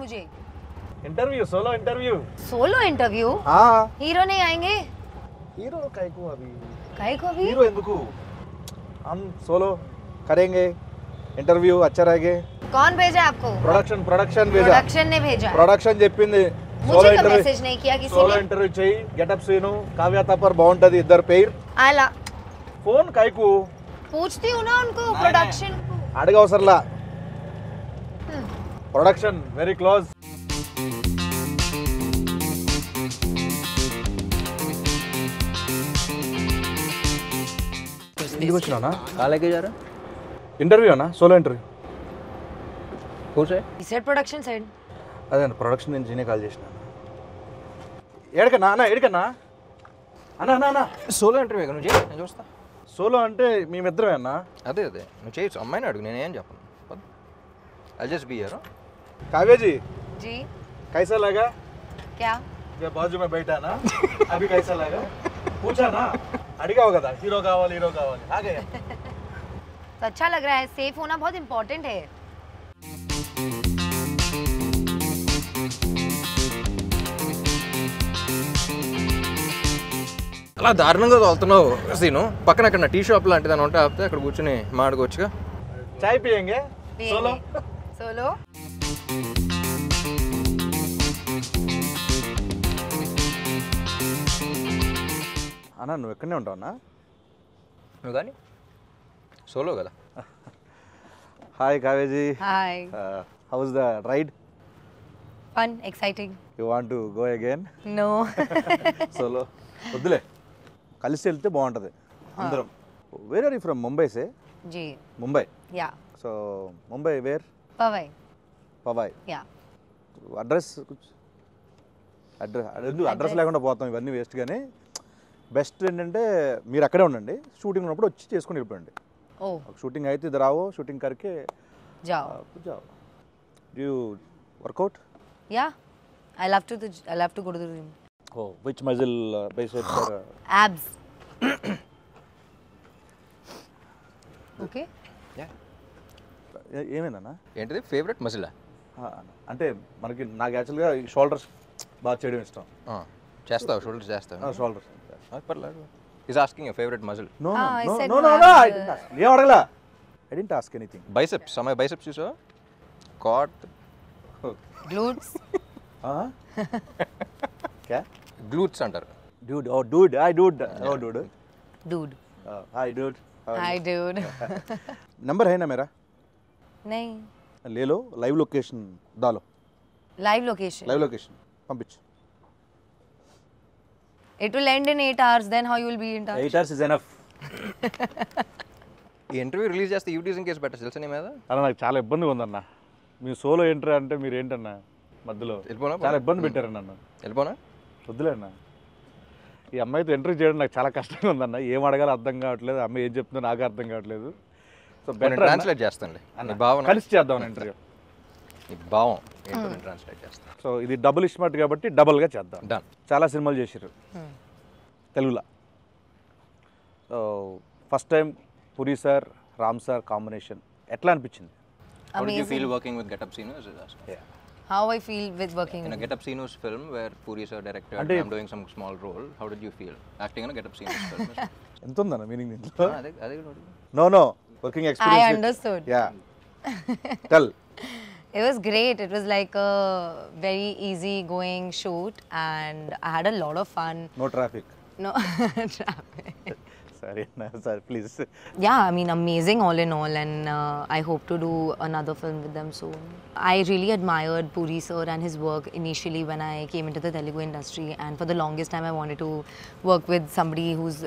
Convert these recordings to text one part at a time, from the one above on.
मुझे। Interview, solo interview. Solo interview? हाँ। Hero नहीं आएंगे? हीरो काहे को अभी? काहे को अभी? हीरो ఎందుకు? हम सोलो करेंगे इंटरव्यू अच्छा रहेगा। कौन भेजा आपको? प्रोडक्शन भेजा। प्रोडक्शन ने भेजा। प्रोडक्शन చెప్పింది मुझे तो मैसेज नहीं किया किसी सोलो ने। इंटरव्यू చెయ్యి, గెటప్ సీను, కావ్య తప్పర్ బాగుంటది ఇద్దరు పేర్। आला ఫోన్ కాయకు पूछती हूँ ना उनको प्रोडक्शन को। అడగవసరలా। Production very close. ఇంటికి వచ్చినానా? కాలేకే జారా ఇంటర్వ్యూ అన్నా, సోలో ఇంటర్వ్యూ। కూసే He said production side. అదే అన్న, ప్రొడక్షన్ నుంచి నేనే కాల్ చేసిన। ఏడకన్నా అన్న, ఏడకన్నా అన్న అన్న అన్న సోలో ఇంటర్వ్యూ నువ్వు చేయి, నేను చూస్తా। సోలో అంటే మేమిద్దరమే అన్న। అదే నువ్వు చేయొచ్చు, అమ్మాయిని అడుగు, నేనేం చెప్పను। I just be here. Kavya ji ji कैसा लगा? क्या? ये बाजू में बैठा ना, अभी कैसा लगा? पूछा ना, అడిగావు కదా హీరో కావాలి హీరో కావాలి, आ गया। तो अच्छा लग रहा है, सेफ होना बहुत इम्पोर्टेंट है। అలా దారుణంగా తోలుతున్నావు సీను, పక్కన అక్కడ టీ షాప్ లాంటిది అని ఉంటే ఆపితే అక్కడ కూర్చొని మాడుకోవచ్చుగా। चाय पियेंगे सोलो? सोलो అన్న నువ్వు ఎక్కడనే ఉంటావు అన్న? నువ్వు కానీ సోలో కదా। Hi Kavya ji, hi. how was the ride? Fun exciting. You want to go again? No solo వద్దులే, కలిసి వెళ్తే బాగుంటుంది అందరం। Where are you from? Mumbai సే? जी Mumbai. Yeah so Mumbai where? Powai Powai. Yeah address address లేకుండా పోతాం, ఇవన్నీ వేస్ట్। కానీ బెస్ట్ ఏంటంటే మీరు అక్కడే ఉండండి, షూటింగ్ ఉన్నప్పుడు వచ్చి చేసుకుని వెళ్ళిపోండి। ओ షూటింగ్ అయితే ఇద్దరు రావో, షూటింగ్ కరికే जाओ। जाओ। Do you work out? Yeah I love to go to the gym. Oh, which muscle bicep or abs? Okay ఏమైందన్నా? ఏంటిది ఫేవరెట్ మజిలా? అంటే మనకి నాకు యాక్చువల్గా షోల్డర్స్ బాగా చేయడం ఇష్టం। చేస్తావు షోల్డర్ చేస్తావు? షోల్డర్స్ పర్లేదు। Is asking your favourite muscle? No I no said no no, no I I didn't ask, ఏం అడగలా, I didn't ask anything. Biceps, అమ్మాయి బైసెప్స్ చూసావా? కాట్ గ్లూట్స్ क्या గ్లూట్స్ అంటారు। dude? Oh dude, hi dude, oh dude, dude hi dude, hi dude. Number है ना मेरा? नहीं ले लो, लाइव लोकेशन डालो, लाइव लोकेशन పంపించు। it will end in 8 hours, then how you will be in touch? 8 hours is enough. ఈ interview release చేస్తే యూటీజింగ్ కేసు పెట్టచ్చు తెలుసా నీ మీద? అలా నాకు చాలా ఇబ్బందిగా ఉందన్న, మీ సోలో ఎంట్రీ అంటే మీరు ఏంటన్నా మధ్యలో వెళ్ళిపోనా? చాలా ఇబ్బంది పెట్టారు నన్ను। వెళ్ళిపోనా? వద్దులే అన్న, ఈ అమ్మాయితో ఎంట్రీ చేయడం నాకు చాలా కష్టంగా ఉందన్న, ఏం అడగాలో అర్థం కావట్లేదు, అమ్మాయి ఏం చెప్తుందో నాకు అర్థం కావట్లేదు। సో బెటర్ ట్రాన్స్లేట్ చేస్తాను నీ భావన, కలిసి చేద్దాం ఇంటర్వ్యూ, నీ భావం ఏంటో నేను ట్రాన్స్లేట్ చేస్తాను। సో ఇది డబుల్ ఇస్మార్ట్ కాబట్టి డబుల్గా చేద్దాం। డన్। చాలా సినిమాలు చేశారు తెలుగులో। So first time puri sir Ram sir combination ఎట్లా అనిపించింది? How did you feel working with Get Up Sinus? how I feel with working In a Get Up Sinus film where Puri sir directed and I'm doing some small role, how did you feel acting in a Get Up Sinus film? ఎంత ఉందన్న meaning దీంట్లో? అదే no no working I experience. understood. Yeah tell. It was great. It was like a very easy going shoot and I had a lot of fun. No traffic. No traffic. సరే అన్న, సరే please. Yeah, I mean, amazing all in all, and I hope to do another film with them soon. I really admired Puri sir and his work initially when I came into the Telugu industry, and for the longest time I wanted to work with somebody who's,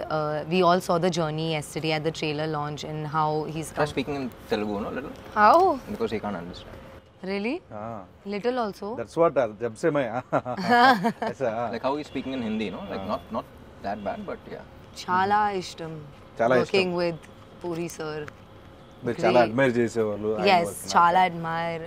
we all saw the journey yesterday at the trailer launch and how he's Try speaking in Telugu, no, little, How? because he can't understand. Really? Little also? That's what జబ్ సే మై ఐసా Like how he's speaking in Hindi, no, like not that bad, but yeah. Chala ishtam. Chala working with Puri sir. మీరు చాలా admire చేసేవాళ్ళు. Yes, chala admire.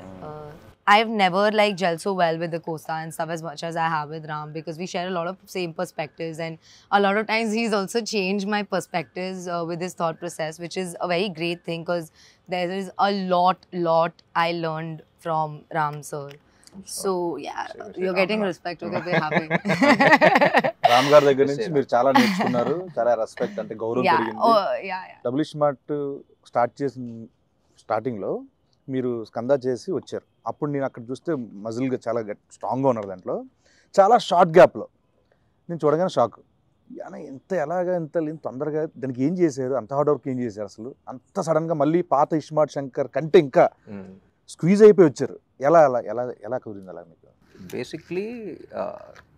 I've never like gelled so well with the Costa and stuff as much as I have with Ram because we share a lot of same perspectives and a lot of times he's also changed my perspectives with his thought process, which is a very great thing because there is a lot I learned from Ram sir. So yeah, you're getting respect. Okay, we're happy. Ram గారి దగ్గర నుంచి మీరు చాలా నేర్చుకున్నారు, చాలా respect అంటే గౌరవం Yeah. పెరిగింది. Oh yeah. Double smart start చేసిన స్టార్టింగ్లో మీరు స్కంద చేసి వచ్చారు. అప్పుడు నేను అక్కడ చూస్తే మజిల్గా చాలా స్ట్రాంగ్గా ఉన్నారు. దాంట్లో చాలా షార్ట్ గ్యాప్లో నేను చూడగానే షాక్. ఎంత ఎలాగా ఎంత తొందరగా దానికి ఏం చేశారు, అంత హార్డ్ వర్క్ ఏం చేశారు అసలు, అంత సడన్గా మళ్ళీ పాత ఇస్మార్ట్ శంకర్ కంటే ఇంకా స్క్వీజ్ అయిపోయి వచ్చారు. ఎలా ఎలా ఎలా ఎలా కుదిరింది అలా మీకు? బేసిక్లీ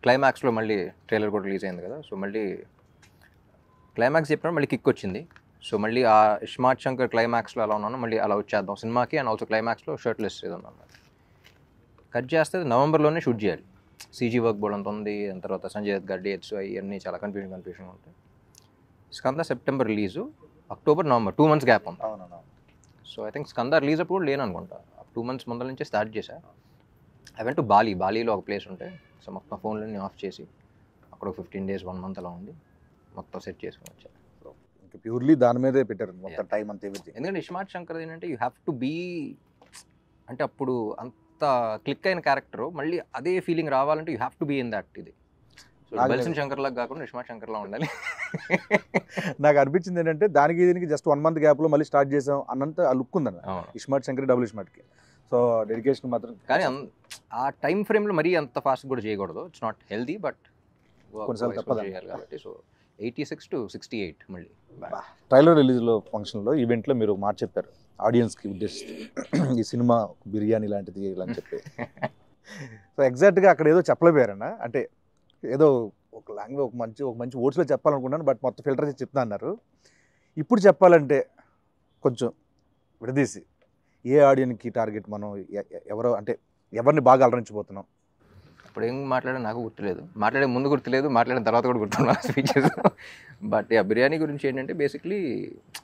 క్లైమాక్స్లో మళ్ళీ ట్రైలర్ కూడా రిలీజ్ అయింది కదా, సో మళ్ళీ క్లైమాక్స్ చెప్పినప్పుడు మళ్ళీ కిక్ వచ్చింది. సో మళ్ళీ ఆ ఇస్మార్ట్ శంకర్ క్లైమాక్స్లో ఎలా ఉన్నానో మళ్ళీ అలా వచ్చేద్దాం సినిమాకి. అండ్ ఆల్సో క్లైమాక్స్లో షర్ట్లెస్ ఉన్నాను. కట్ చేస్తే నవంబర్లోనే షూట్ చేయాలి. సీజీ వర్క్ బోర్డ్ అంత ఉంది, దాని తర్వాత సంజయ్ దత్ గారి డేట్స్ అవన్నీ చాలా కన్ఫ్యూజన్ ఉంటాయి. Skanda September release, October November 2 months gap ఉంది. So I think Skanda release అప్పుడు లేను అనుకుంటా. 2 months ముందర నుంచే స్టార్ట్ చేశా. ఐ వెంట్ టు బాలీలో ఒక ప్లేస్ ఉంటే, సో మొత్తం ఫోన్లన్నీ ఆఫ్ చేసి అక్కడ 15 days 1 month అలా ఉండి మొత్తం సెట్ చేసుకుని వచ్చా. ఇంకా ప్యూర్లీ దాని మీదే పెట్టారు మొత్తం టైం అంతా ఎవ్రీథింగ్. ఎందుకంటే ఇస్మార్ట్ శంకర్ ఏంటంటే యూ హ్యావ్ టు బీ, అంటే అప్పుడు అంత క్లిక్ అయిన క్యారెక్టర్ మళ్ళీ అదే ఫీలింగ్ రావాలంటే you have to be in that. ఇది బల్సన్ శంకర్ లాగా కాకుండా ఇస్మార్ట్ శంకర్లా ఉండాలి. నాకు అనిపించింది ఏంటంటే దానికి దీనికి జస్ట్ 1 month గ్యాప్లో మళ్ళీ స్టార్ట్ చేసాం అన్నంత ఆ లుక్ ఉందన్న ఇస్మార్ట్ శంకర్ డబుల్ ఇస్మార్ట్కి. సో డెడికేషన్ మాత్రం, కానీ ఆ టైం ఫ్రేమ్లో మరీ అంత ఫాస్ట్ కూడా చేయకూడదు. ఇట్స్ నాట్ హెల్దీ, బట్ కొన్నిసార్లు తప్పదు చేయాలి కాబట్టి. సో 86 to 68 మళ్ళీ ట్రైలర్ రిలీజ్లో ఫంక్షన్లో ఈవెంట్లో మీరు మాట చెప్పారు ఆడియన్స్కి ఉద్దేశిస్తూ, ఈ సినిమా బిర్యానీ లాంటిది ఇలా అని చెప్పి. సో ఎగ్జాక్ట్గా అక్కడ ఏదో చెప్పలేకపోయారన్న, అంటే ఏదో ఒక లాంగ్వేజ్ ఒక మంచి వర్డ్స్లో చెప్పాలనుకున్నాను, బట్ మొత్తం ఫిల్టర్ చేసి చెప్తా అన్నారు. ఇప్పుడు చెప్పాలంటే కొంచెం విడదీసి ఏ ఆడియన్కి టార్గెట్, మనం ఎవరో అంటే ఎవరిని బాగా అలరించబోతున్నాం? ఇప్పుడు ఏం మాట్లాడే నాకు గుర్తులేదు, మాట్లాడే ముందు గుర్తులేదు, మాట్లాడిన తర్వాత కూడా గుర్తున్నాను స్పీచెస్. బట్ బిర్యానీ గురించి ఏంటంటే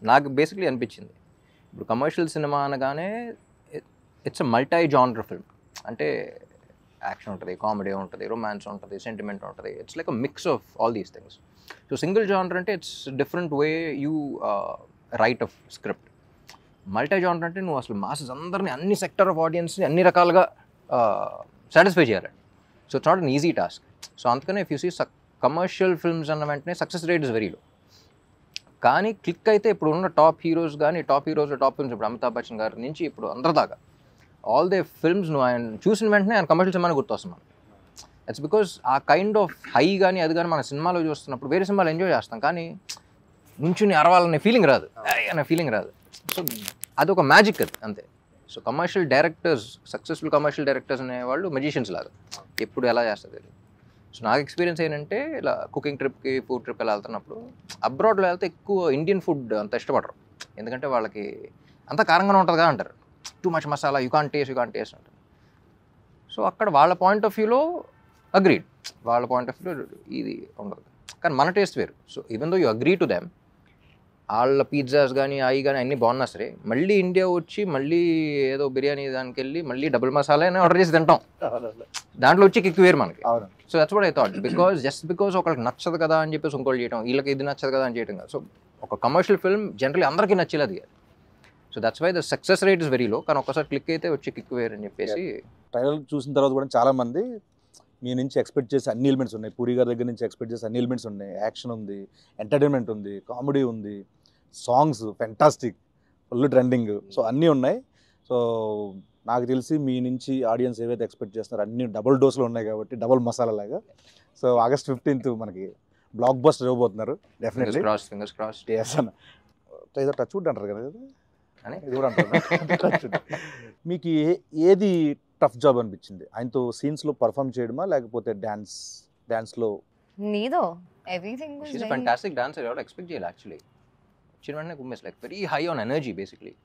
నాకు బేసిక్లీ అనిపించింది, ఇప్పుడు కమర్షియల్ సినిమా అనగానే it's a multi genre film. అంటే యాక్షన్ ఉంటుంది, కామెడీ ఉంటుంది, రొమాన్స్ ఉంటుంది, సెంటిమెంట్ ఉంటుంది. It's like a mix of all these things. So single genre అంటే it's different way you write of script. Multi genre అంటే నువ్వు అసలు మాసెస్ అందరినీ, అన్ని సెక్టర్ ఆఫ్ ఆడియన్స్ని అన్ని రకాలుగా సాటిస్ఫై చేయాలి. So it's not an easy task. So అందుకనే if you see commercial films అన్న వెంటనే success rate is very low. కానీ క్లిక్ అయితే ఇప్పుడు ఉన్న టాప్ హీరోస్ కానీ, టాప్ ఫిల్మ్స్ ఇప్పుడు అమితాబ్ బచ్చన్ గారి నుంచి ఇప్పుడు అందరి దాకా ఆల్ దే ఫిల్మ్స్ నువ్వు ఆయన చూసిన వెంటనే ఆయన కమర్షియల్ సినిమాని గుర్తొస్తున్నాను. ఇట్స్ బికాస్ ఆ కైండ్ ఆఫ్ హై కానీ అది కానీ మన సినిమాలో చూస్తున్నప్పుడు వేరే సినిమాలు ఎంజాయ్ చేస్తాం, కానీ నుంచుని అరవాలనే ఫీలింగ్ రాదు, అనే ఫీలింగ్ రాదు. సో అది ఒక మ్యాజిక్ అది అంతే. So commercial directors, successful commercial directors అనేవాళ్ళు మెజిషియన్స్ లాగా, ఎప్పుడు ఎలా చేస్తుంది. సో నాకు ఎక్స్పీరియన్స్ ఏంటంటే ఇలా కుకింగ్ ట్రిప్కి, ఫుడ్ ట్రిప్ ఎలా వెళ్తున్నప్పుడు అబ్రాడ్లో వెళ్తే ఎక్కువ ఇండియన్ ఫుడ్ అంత ఇష్టపడరు, ఎందుకంటే వాళ్ళకి అంత కారంగానే ఉంటుంది కదా అంటారు, too much masala, you can't taste అంటారు. సో అక్కడ వాళ్ళ పాయింట్ ఆఫ్ వ్యూలో అగ్రీడ్, వాళ్ళ పాయింట్ ఆఫ్ వ్యూలో ఇది ఉండదు, కానీ మన టేస్ట్ వేరు. So even though you agree to them, వాళ్ళ పిజ్జాస్ కానీ అవి కానీ అన్నీ బాగున్నా సరే, మళ్ళీ ఇండియా వచ్చి మళ్ళీ ఏదో బిర్యానీ దానికి వెళ్ళి మళ్ళీ డబుల్ మసాలా అని ఆర్డర్ చేసి తింటాం, దాంట్లో వచ్చి కిక్ వేరు మనకి. So that's what I thought, because ఒకళ్ళకి నచ్చదు కదా అని చెప్పేసి ఇంకోటి చేయడం, వీళ్ళకి ఇది నచ్చదు కదా అని చేయడం కాదు. సో ఒక కమర్షియల్ ఫిల్మ్ జనరల్లీ అందరికీ నచ్చేది అది. So that's why the success rate is very low, కానీ ఒక్కసారి క్లిక్ అయితే వచ్చి కిక్ వేరు అని చెప్పేసి. ట్రైలర్ చూసిన తర్వాత కూడా చాలామంది మీ నుంచి ఎక్స్పెక్ట్ చేసే అన్ని ఎలిమెంట్స్ ఉన్నాయి, పూరి గారి దగ్గర నుంచి ఎక్స్పెక్ట్ చేసే అన్ని ఎలిమెంట్స్ ఉన్నాయి. యాక్షన్ ఉంది, ఎంటర్టైన్మెంట్ ఉంది, కామెడీ ఉంది, songs fantastic, full trending, so అన్నీ ఉన్నాయి. సో నాకు తెలిసి మీ నుంచి ఆడియన్స్ ఏవైతే ఎక్స్పెక్ట్ చేస్తున్నారో అన్ని డబుల్ డోస్లో ఉన్నాయి కాబట్టి డబుల్ మసాలా లాగా. సో August 15th మనకి బ్లాక్ బస్టర్ ఇవ్వబోతున్నారు డెఫినెట్లీ. Fingers crossed. అన్న ఏదో టచ్ వుడ్ అంటారు కదా, ఇది కూడా అంటారు. మీకు ఏది టఫ్ జాబ్ అనిపించింది? ఆయనతో సీన్స్లో పర్ఫామ్ చేయడమా, లేకపోతే డాన్స్లో? Neither. Everything was She's a very... fantastic dancer. I would expect jail actually. She was like very high on energy basically.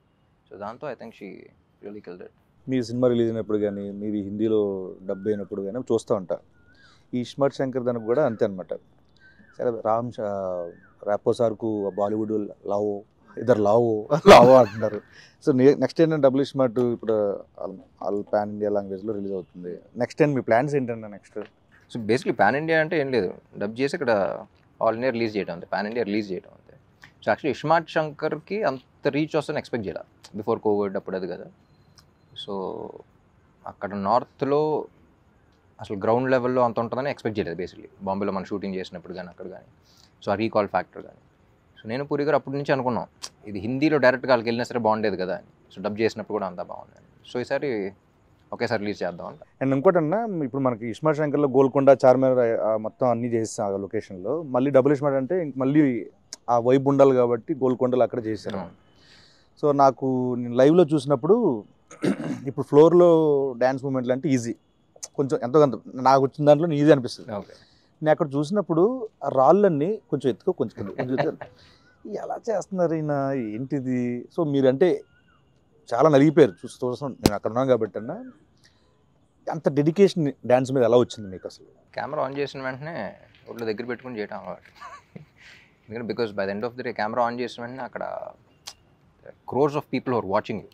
So దాంతో I think she really killed it. Me cinema release అయినప్పుడు కానీ, మీవి హిందీలో dub అయినప్పుడు కానీ చూస్తూ ఉంటా. ఈ ఇస్మార్ట్ శంకర్ దానికి కూడా అంతే అనమాట. సరే ర్యాపో సార్కు బాలీవుడ్ లావో, ఇద్దరు లావో అంటున్నారు. సో నెక్స్ట్ ఏంటంటే డబుల్ ఇస్మార్ట్ ఇప్పుడు ఆల్ పాన్ ఇండియా లాంగ్వేజ్లో రిలీజ్ అవుతుంది. నెక్స్ట్ ఏంటి మీ ప్లాన్స్ ఏంటంటే next? So basically pan India అంటే ఏం లేదు, డబ్ చేసి ఇక్కడ ఆల్ ఇండియా రిలీజ్ చేయడం అంతే, పాన్ ఇండియా రిలీజ్ చేయడం అంతే. సో యాక్చువల్లీ ఇస్మార్ట్ శంకర్కి అంత రీచ్ వస్తుందని ఎక్స్పెక్ట్ చేయాలి బిఫోర్ కోవిడ్ అప్పుడు, అది కదా. సో అక్కడ నార్త్లో అసలు గ్రౌండ్ లెవెల్లో అంత ఉంటుందని ఎక్స్పెక్ట్ చేయలేదు బేసిక్లీ. బాంబేలో మనం షూటింగ్ చేసినప్పుడు కానీ అక్కడ కానీ. సో ఆ రీకాల్ ఫ్యాక్టర్ కానీ. సో నేను పూరి గారు అప్పటి నుంచి అనుకున్నాం ఇది హిందీలో డైరెక్ట్గా వాళ్ళకి వెళ్ళినా సరే బాగుండేది కదా అని. సో డబ్ చేసినప్పుడు కూడా అంతా బాగుంది. సో ఈసారి ఒకేసారి రిలీజ్ చేద్దాం అంట. అండ్ ఇంకోటన్నా ఇప్పుడు మనకి ఇస్మార్ట్ శంకర్లో గోల్కొండ, చార్మినార్ మొత్తం అన్నీ చేస్తాం ఆ లొకేషన్లో. మళ్ళీ డబుల్ ఇస్మార్ట్ అంటే మళ్ళీ ఆ వైబ్ ఉండాలి కాబట్టి గోల్కొండలో అక్కడ చేశారు. సో నాకు నేను లైవ్లో చూసినప్పుడు ఇప్పుడు ఫ్లోర్లో డ్యాన్స్ మూమెంట్లు అంటే ఈజీ, కొంచెం ఎంతో కొంత నాకు వచ్చిన దాంట్లో ఈజీ అనిపిస్తుంది. ఓకే. నేను అక్కడ చూసినప్పుడు ఆ రాళ్ళన్నీ కొంచెం ఎత్తుకో కొంచెం ఎలా చేస్తున్నారు ఈయన ఏంటిది. సో మీరంటే చాలా నలిగిపోయారు చూస్తాం, నేను అక్కడ ఉన్నాను కాబట్టి అన్న. అంత డెడికేషన్ డ్యాన్స్ మీద ఎలా వచ్చింది మీకు అసలు? కెమెరా ఆన్ చేసిన వెంటనే ఒళ్ళు దగ్గర పెట్టుకుని చేయటం అలవాటు. ఎందుకంటే because by the end of the day camera on చేసిన వెంటనే అక్కడ crores of people are watching you,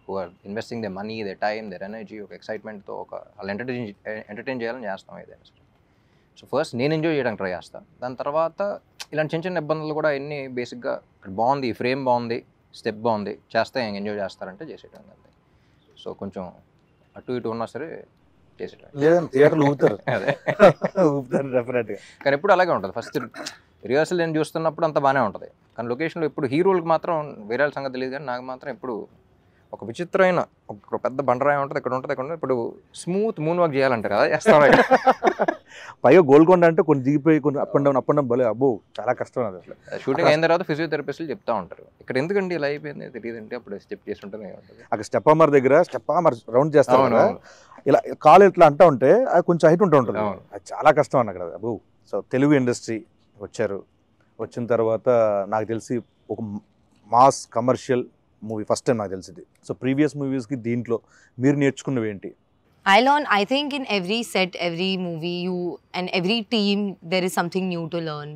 who are investing their money, their time, their energy, ఒక ఎక్సైట్మెంట్తో వాళ్ళు ఎంటర్టైన్ చేయాలని చేస్తాం ఏదైనా సరే. సో ఫస్ట్ నేను ఎంజాయ్ చేయడానికి ట్రై చేస్తాను. దాని తర్వాత ఇలాంటి చిన్న చిన్న ఇబ్బందులు కూడా ఎన్ని బేసిక్గా ఇక్కడ బాగుంది, ఈ ఫ్రేమ్ బాగుంది, స్టెప్ బాగుంది, చేస్తే ఎంజాయ్ చేస్తారంటే చేసేయడం అంతే. సో కొంచెం అటు ఇటు ఉన్నా సరే చేసేయడం. లేదంటే థియేటర్లు ఊపుతారు. అదే ఊపుతారు డెఫినెట్గా. కానీ ఎప్పుడు అలాగే ఉంటుంది. ఫస్ట్ రిహర్సల్ నేను చూస్తున్నప్పుడు అంత బాగానే ఉంటుంది, కానీ లొకేషన్లో ఎప్పుడు హీరోలకు మాత్రం వేరే వాళ్ళ సంగతి తెలియదు, కానీ నాకు మాత్రం ఎప్పుడు ఒక విచిత్రమైన ఒక పెద్ద బండరాయి ఉంటుంది, ఇక్కడ ఉంటుంది, ఇక్కడ ఉంటుంది. ఇప్పుడు స్మూత్ మూన్ వాక్ చేయాలంటారు కదా, చేస్తాం. పైగా గోల్కొండ అంటే కొన్ని దిగిపోయి కొన్ని అప్ అండ్ డౌన్ భలే అబ్బో చాలా కష్టం అది. అసలు షూటింగ్ అయిన తర్వాత ఫిజియోథెరపిస్టులు చెప్తా ఉంటారు ఇక్కడ ఎందుకండి ఇలా అయిపోయింది తెలియదంటే అప్పుడు స్టెప్ చేసి ఉంటుంది. అక్కడ స్టెప్ అమర్ దగ్గర స్టెప్ అమర్ రౌండ్ చేస్తాం కదా, ఇలా కాలు ఇట్లా అంటా ఉంటే అది కొంచెం హైట్ ఉంటుంది, అది చాలా కష్టం అన్న అక్కడ అబ్బో. సో తెలుగు ఇండస్ట్రీ వచ్చారు, వచ్చిన తర్వాత నాకు తెలిసి ఒక mass commercial movie first time నాకు తెలిసింది. సో ప్రీవియస్ మూవీస్కి దీంట్లో మీరు నేర్చుకున్నవి ఏంటి? I think in every set, every movie, and every team, there is something new to learn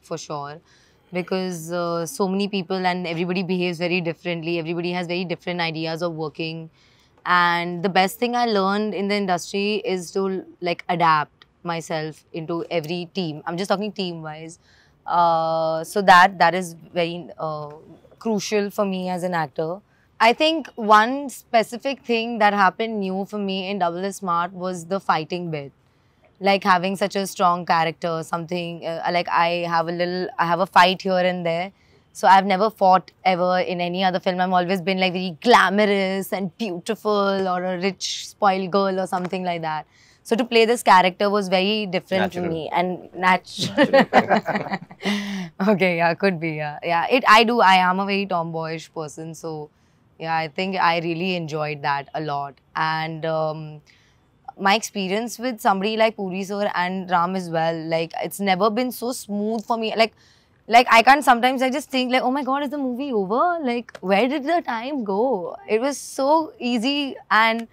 for sure. Because so many people and everybody behaves very differently. Everybody has very different ideas of working. And the best thing I learned in the industry is to like adapt myself into every team. I'm just talking team-wise. So that is very crucial for me as an actor. I think one specific thing that happened new for me in Double is Smart was the fighting bit. Like having such a strong character, something like I have a fight here and there. So I've never fought ever in any other film. I've always been like very glamorous and beautiful or a rich spoiled girl or something like that. So to play this character was very different for me and natural. Okay, yeah, could be, yeah. I am a very tomboyish person, so yeah, I think I really enjoyed that a lot. And my experience with somebody like Puri sir and Ram as well, like it's never been so smooth for me. Like I can't, sometimes I just think like, oh my god, is the movie over? Like where did the time go? It was so easy. And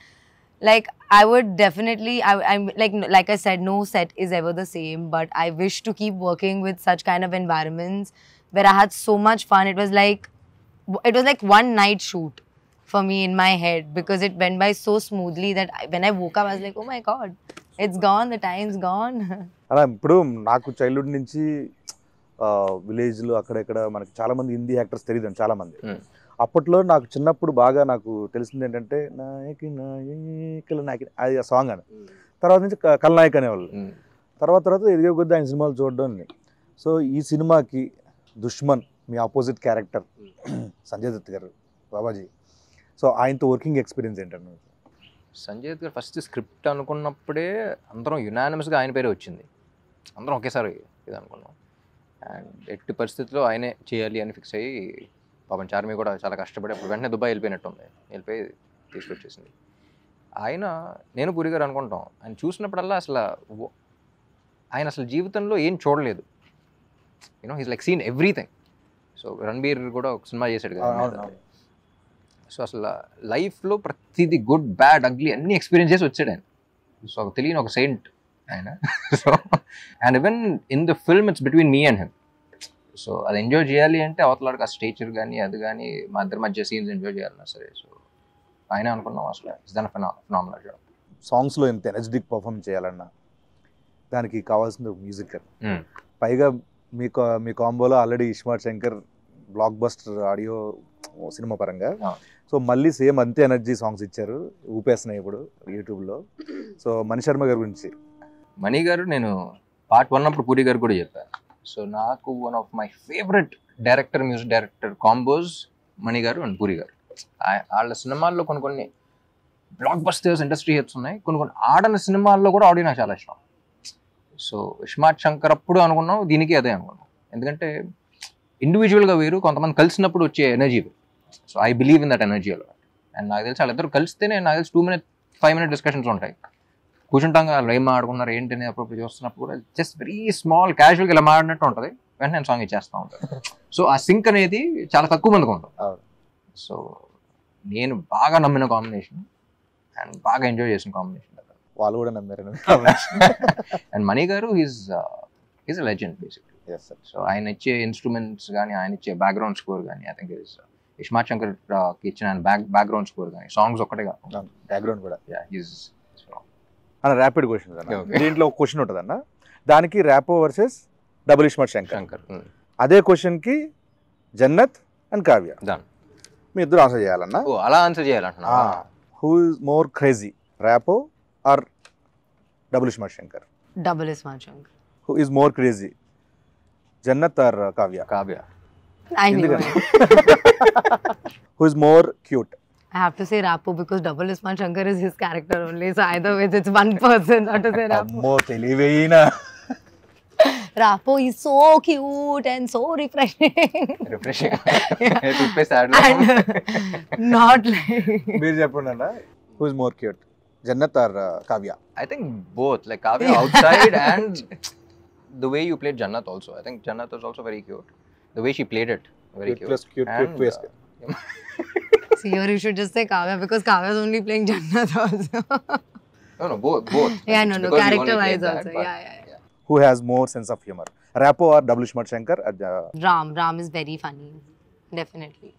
like I would definitely, I'm like I said, no set is ever the same, but I wish to keep working with such kind of environments where I had so much fun. It was like one night shoot for me in my head, because it went by so smoothly that when I woke up I was like, oh my god, it's gone, the time's gone. అలా ఇప్పుడు నాకు childhood నుంచి విలేజ్లో అక్కడెక్కడ మనకి చాలా మంది Hindi actors తెలియదు చాలా మంది. అప్పట్లో నాకు చిన్నప్పుడు బాగా నాకు తెలిసింది ఏంటంటే నాయకి నాయకుల నాయకి అది ఆ సాంగ్ అని, తర్వాత నుంచి కల్నాయక్ అనేవాళ్ళు. తర్వాత ఎదిగే కొద్ది ఆయన సినిమాలు చూడడం. సో ఈ సినిమాకి దుష్మన్ మీ ఆపోజిట్ క్యారెక్టర్ సంజయ్ దత్ గారు, బాబాజీ, సో ఆయనతో వర్కింగ్ ఎక్స్పీరియన్స్ ఏంటంటే? సంజయ్ దత్ గారు ఫస్ట్ స్క్రిప్ట్ అనుకున్నప్పుడే అందరం యునానిమస్గా ఆయన పేరే వచ్చింది, అందరం ఒకేసారి ఇది అనుకున్నాం. అండ్ ఎట్టి పరిస్థితుల్లో ఆయనే చేయాలి అని ఫిక్స్ అయ్యి, పాపం చార్మి కూడా చాలా కష్టపడి అప్పుడు వెంటనే దుబాయ్ వెళ్ళిపోయినట్టుంది, వెళ్ళిపోయి తీసుకొచ్చేసింది. నేను పూరి గారు అనుకుంటాం, ఆయన చూసినప్పుడల్లా ఆయన అసలు జీవితంలో ఏం చూడలేదు, he's like seen everything. So Ranbir కూడా ఒక సినిమా చేశాడు కదా, సో అసలు లైఫ్లో ప్రతిదీ గుడ్ బ్యాడ్ అగ్లీ అన్ని ఎక్స్పీరియన్స్ చేసి వచ్చాడు ఆయన. సో తెలియని ఒక సెయింట్ ఆయన. So and even in the film it's between me and him. So అది ఎంజాయ్ చేయాలి అంటే అవతలాడికి ఆ స్టేచర్ కానీ అది కానీ మా ఇద్దరి మధ్య సీన్స్ ఎంజాయ్ చేయాలన్నా సరే. సో ఆయన అనుకున్నాం అసలు ఇట్స్ దన్ ఫెనామినల్ జాబ్. సాంగ్స్లో ఎంత ఎనర్జెటిక్ పర్ఫామ్ చేయాలన్నా దానికి కావాల్సిన మ్యూజిక్. పైగా మీ కాంబోలో already iSmart Shankar blockbuster audio cinema పరంగా. ఆ. సో మళ్ళీ సేమ్ అంతే ఎనర్జీ సాంగ్స్ ఇచ్చారు, ఊపేస్తున్నాయి ఇప్పుడు యూట్యూబ్లో. సో మణి శర్మ గారి గురించి. మణి గారు నేను పార్ట్ 1 అప్పుడు పూరి గారు కూడా చెప్పాను. సో నాకు one of my favourite director, music director combos Mani గారు అండ్ పూరి గారు. వాళ్ళ సినిమాల్లో కొన్ని బ్లాక్ బస్టర్స్, ఇండస్ట్రీ హిట్స్ ఉన్నాయి. కొన్ని ఆడని సినిమాల్లో కూడా ఆడియో నాకు చాలా ఇష్టం. సో ఇస్మార్ట్ శంకర్ అప్పుడు అనుకున్నాం, దీనికి అదే అనుకున్నాం. ఎందుకంటే ఇండివిజువల్గా వేరు, కొంతమంది కలిసినప్పుడు వచ్చే ఎనర్జీ వేరు. So I believe in that energy అలా. అండ్ నాకు తెలిసి వాళ్ళిద్దరు కలిస్తేనే నాకు తెలిసి 2-5 minute డిస్కషన్స్ ఉంటాయి. కూర్చుంటాం, వాళ్ళు ఏం మాట్లాడుకున్నారు ఏంటి అని అప్పుడు చూస్తున్నప్పుడు కూడా జస్ట్ వెరీ స్మాల్ క్యాజువల్గా ఇలా మాడినట్టు ఉంటుంది. వెంటనే నేను సాంగ్ ఇచ్చేస్తూ ఉంటాను. సో ఆ సింక్ అనేది చాలా తక్కువ మందికి ఉంటుంది. సో నేను బాగా నమ్మిన కాంబినేషన్ అండ్ బాగా ఎంజాయ్ చేసిన కాంబినేషన్. వాళ్ళు కూడా నమ్మారు. అండ్ మణి గారు is a legend basically. So ఆయన ఇచ్చే ఇన్స్ట్రుమెంట్స్ కానీ, ఆయన ఇచ్చే బ్యాక్గ్రౌండ్ స్కోర్ కానీ, ఐ థింక్ ఇస్మార్ట్ శంకర్ ఇచ్చిన బ్యాక్గ్రౌండ్ స్కోర్ కానీ, సాంగ్స్ ఒక్కటే కాదు, బ్యాక్గ్రౌండ్ కూడా. అన్న ర్యాపిడ్ క్వశ్చన్ అన్న, దీంట్లో ఒక క్వశ్చన్ ఉంటుంది అన్న, దానికి ర్యాపో వర్సెస్ డబుల్ ఇస్మార్ట్ శంకర్. అదే క్వశ్చన్కి జన్నత్ అండ్ కావ్య, మీ ఇద్దరు ఆన్సర్ చేయాలన్నా. అలా ఆన్సర్ చేయాలంటున్నా. Who is more crazy, Rapo or double iSmart Shankar? Double Ismaart Shankar. Who is more crazy, Jannat or Kavya? Kavya. I knew it. Who is more cute? I have to say Rapo because Double Ismaart Shankar is his character only. So either way, it's one person. Not to say Rapo. Ammo తెలివేయినా. Rapo is so cute and so refreshing. Refreshing. And not like. మీరు చెప్పండి అన్న, who is more cute, Jannat or Kavya? I think both. Like Kavya outside and the way you played Jannat also. I think Jannat was also very cute. The way she played it, very cute. Plus cute, and, plus See, or you should just say Kavya because Kavya is only playing Jannat also. No, both. Yeah, no, Because you character only wise played that, also. but- Yeah. Who has more sense of humor, Rapo or Double Ismaart Shankar? Ram is very funny. Definitely.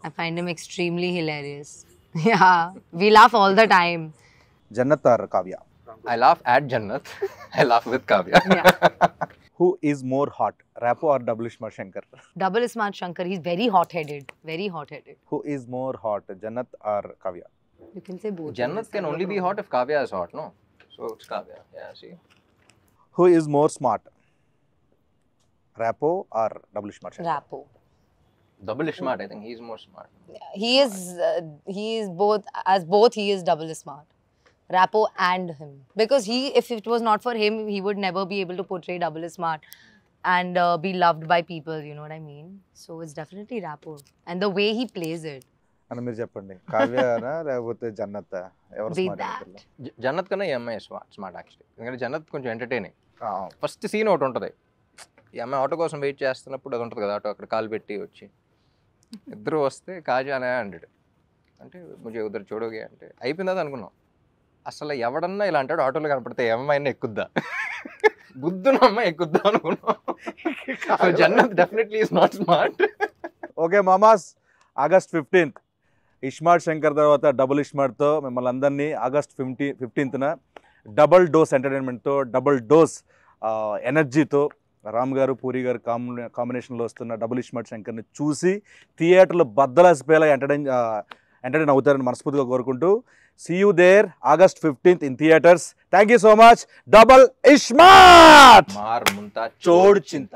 I find him extremely hilarious. Yeah, we laugh all the time. Jannat or Kavya? I laugh at Jannat. I laugh with Kavya. Yeah. Who is more hot, Rapo or Double Ismaart Shankar? Double Ismaart Shankar, he's very hot-headed. Very hot-headed. Who is more hot, Jannat or Kavya? You can say both. Jannat can only be hot if Kavya is hot, no? So it's Kavya. Yeah, see. Who is more smart, Rapo or Double Ismaart Shankar? Rapo. Double Ismaart, I think he's more smart. He is both, he is Double Ismaart. Rapo and him. Because if it was not for him, he would never be able to portray Double Ismaart and be loved by people, you know what I mean? So it's definitely Rapo. And the way he plays it. అని మీరు చెప్పండి, కావ్యనా లేకపోతే జన్నత్, ఎవరు Be smart that. Jannat కన్నా ఈ అమ్మాయి smart actually. ఎందుకంటే జన్నత్ కొంచెం ఎంటర్టైనింగ్. ఫస్ట్ సీన్ ఒకటి ఉంటుంది, ఈ అమ్మాయి ఆటో కోసం వెయిట్ చేస్తున్నప్పుడు అది ఉంటుంది కదా, ఆటో అక్కడ కాలు పెట్టి వచ్చి ఇద్దరు వస్తే కాజానే అంటాడు, అంటే ముజే ఉద్దరు చూడోగే అంటే అయిపోయిందా అనుకున్నాం. అసలు ఎవడన్నా ఇలా అంటాడు, ఆటోలో కనపడితే ఏమైనా ఎక్కుద్దా, బుద్ధున అమ్మాయి ఎక్కుద్దా అనుకున్నాం. Jannat definitely is not smart. Okay మామాస్, ఆగస్ట్ 15th ఇస్మార్ట్ శంకర్ తర్వాత డబుల్ ఇస్మార్ట్తో మిమ్మల్ని అందరినీ ఆగస్ట్ 15th డబుల్ డోస్ ఎంటర్టైన్మెంట్తో, డబుల్ డోస్ ఎనర్జీతో రామ్ గారు పూరి గారు కాంబినేషన్లో వస్తున్న డబుల్ ఇస్మార్ట్ శంకర్ని చూసి థియేటర్లో బద్దలాసిపోయేలా ఎంటర్టైన్ అవుతారని మనస్ఫూర్తిగా కోరుకుంటూ, see you there August 15th in theaters. Thank you so much. Double Ismaart. మార్ ముంతా చోడ్ చింత.